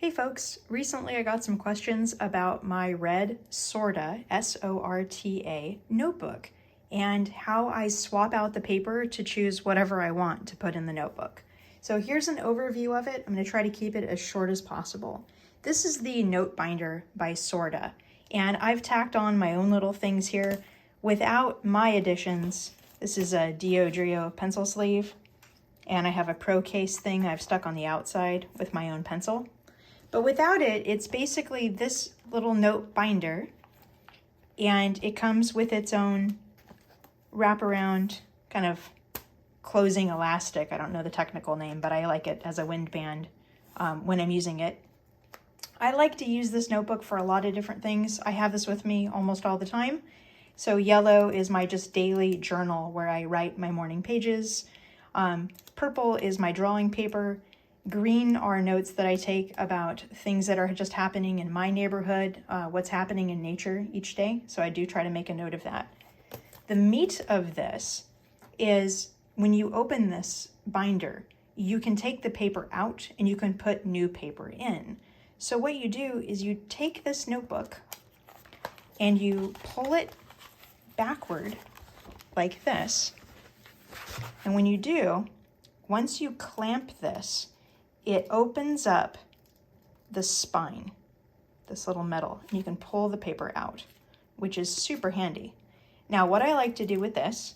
Hey folks, recently I got some questions about my red Sorta, S-O-R-T-A, notebook and how I swap out the paper to choose whatever I want to put in the notebook. So here's an overview of it. I'm going to try to keep it as short as possible. This is the note binder by Sorta, and I've tacked on my own little things here without my additions. This is a Diodrio pencil sleeve, and I have a Pro Case thing I've stuck on the outside with my own pencil. But without it, it's basically this little note binder, and it comes with its own wraparound kind of closing elastic. I don't know the technical name, but I like it as a windband when I'm using it. I like to use this notebook for a lot of different things. I have this with me almost all the time. So yellow is my just daily journal where I write my morning pages. Purple is my drawing paper. Green are notes that I take about things that are just happening in my neighborhood, what's happening in nature each day. So I do try to make a note of that. The meat of this is when you open this binder, you can take the paper out and you can put new paper in. So what you do is you take this notebook and you pull it backward like this. And when you do, once you clamp this, it opens up the spine, this little metal, and you can pull the paper out, which is super handy. Now, what I like to do with this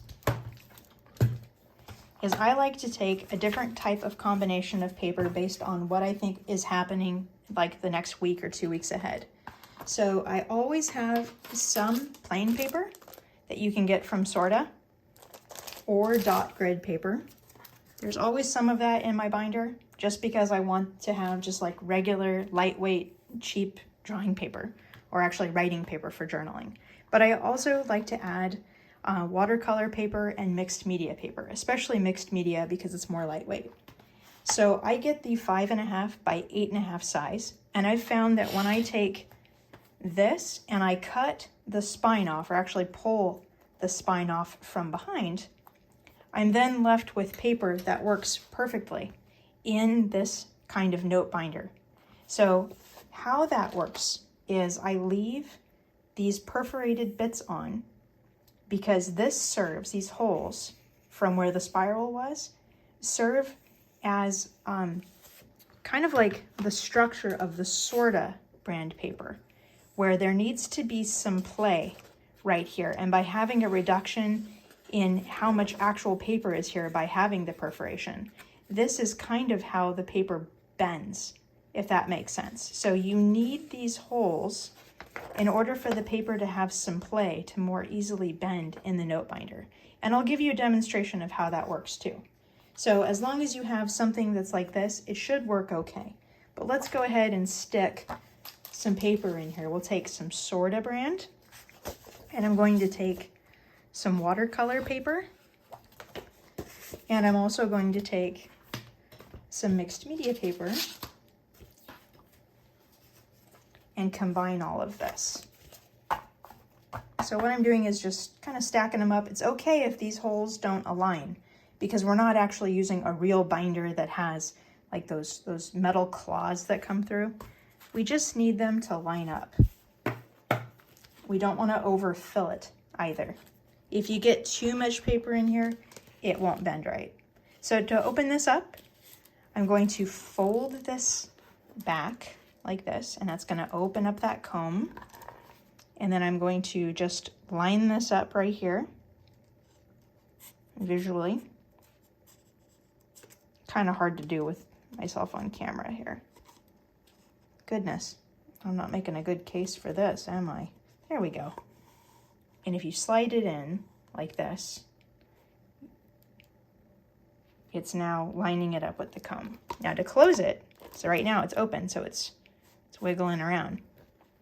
is I like to take a different type of combination of paper based on what I think is happening like the next week or 2 weeks ahead. So I always have some plain paper that you can get from Sorta or dot grid paper. There's always some of that in my binder just because I want to have just like regular, lightweight, cheap drawing paper or actually writing paper for journaling. But I also like to add watercolor paper and mixed media paper, especially mixed media because it's more lightweight. So I get the 5.5 by 8.5 size, and I've found that when I take this and I cut the spine off, or actually pull the spine off from behind, I'm then left with paper that works perfectly in this kind of note binder. So how that works is I leave these perforated bits on because this serves, these holes from where the spiral was, serve as kind of like the structure of the Sorta brand paper, where there needs to be some play right here. And by having a reduction in how much actual paper is here by having the perforation, this is kind of how the paper bends, if that makes sense. So you need these holes in order for the paper to have some play to more easily bend in the note binder. And I'll give you a demonstration of how that works too. So as long as you have something that's like this, it should work okay. But let's go ahead and stick some paper in here. We'll take some Sorta brand, and I'm going to take some watercolor paper, and I'm also going to take some mixed media paper and combine all of this. So what I'm doing is just kind of stacking them up. It's okay if these holes don't align because we're not actually using a real binder that has like those metal claws that come through. We just need them to line up. We don't want to overfill it either. If you get too much paper in here, it won't bend right. So to open this up, I'm going to fold this back like this, and that's going to open up that comb. And then I'm going to just line this up right here visually. Kind of hard to do with myself on camera here. Goodness, I'm not making a good case for this, am I? There we go. And if you slide it in like this, it's now lining it up with the comb. Now to close it, so right now it's open, so it's wiggling around.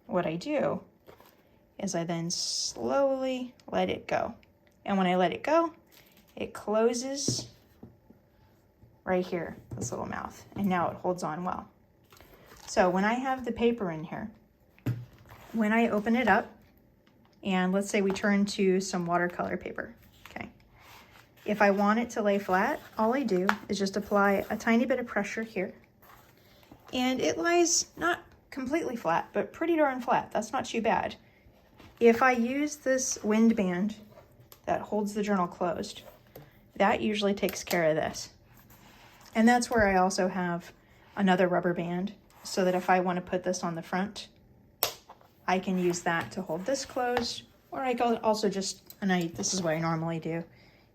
What I do is I then slowly let it go. And when I let it go, it closes right here, this little mouth, and now it holds on well. So when I have the paper in here, when I open it up, and let's say we turn to some watercolor paper, okay? If I want it to lay flat, all I do is just apply a tiny bit of pressure here, and it lies not completely flat, but pretty darn flat. That's not too bad. If I use this wind band that holds the journal closed, that usually takes care of this. And that's where I also have another rubber band so that if I want to put this on the front, I can use that to hold this closed, or I can also just, and this is what I normally do,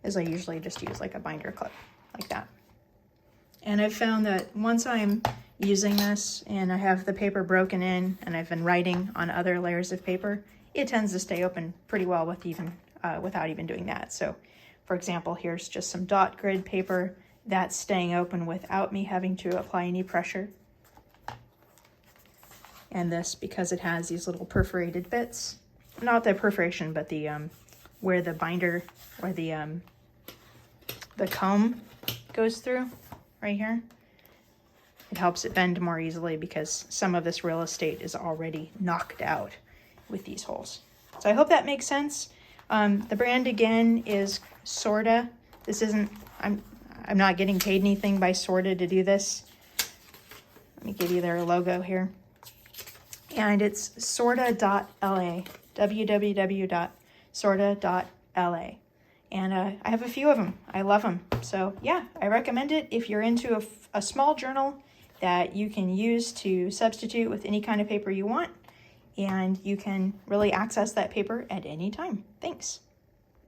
is I usually just use like a binder clip like that. And I've found that once I'm using this and I have the paper broken in and I've been writing on other layers of paper, it tends to stay open pretty well with without even doing that. So for example, here's just some dot grid paper that's staying open without me having to apply any pressure. And this, because it has these little perforated bits, not the perforation, but the where the binder or the comb goes through right here. It helps it bend more easily because some of this real estate is already knocked out with these holes. So I hope that makes sense. The brand again is Sorta. This isn't, I'm not getting paid anything by Sorta to do this. Let me give you their logo here. And it's sorta.la, www.sorta.la. And I have a few of them. I love them. So yeah, I recommend it if you're into a small journal that you can use to substitute with any kind of paper you want. And you can really access that paper at any time. Thanks.